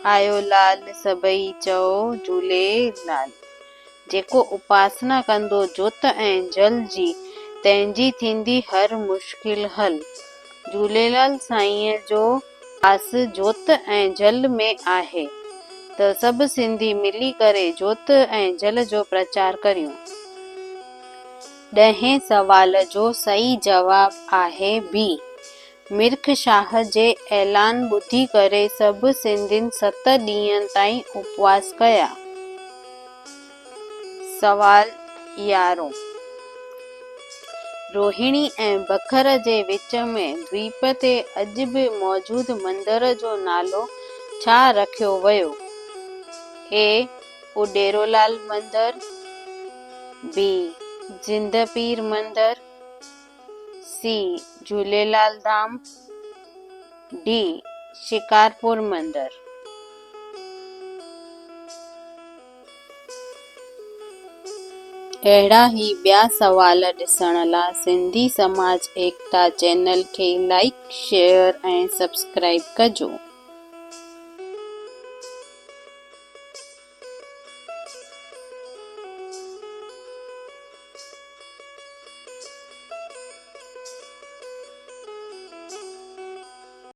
आयो लाल सभई चओ झूलेलाल। जेको उपासना कंदो जोत ऐं जल जी, तंहिंजी थींदी हर मुश्किल हल। झूलेलाल साईंअ जो आस जोत ऐं जल में आहे, त सभु सिंधी मिली करे जोत ऐं जल जो प्रचार करियूं। 10हें सवाल जो सही जवाब आहे बी। मिर्ख शाह जे ऐलान ॿुधी करे सभु सिंधियुनि 7 ॾींहंनि ताईं उपवास कया। सवाल 11। रोहिणी ऐं बखर जे विच में द्वीप ते अॼु बि मौजूदु मंदर जो नालो छा रखियो वियो? ए उडेरोलाल मंदर, बी जिंद पीर मंदर, सी झूलेलाल धाम, डी शिकारपुर मंदर। अहिड़ा ही ॿिया सवाल ॾिसण लाइ सिंधी समाज एकता चैनल खे लाइक, शेयर ऐं सब्सक्राइब कजो।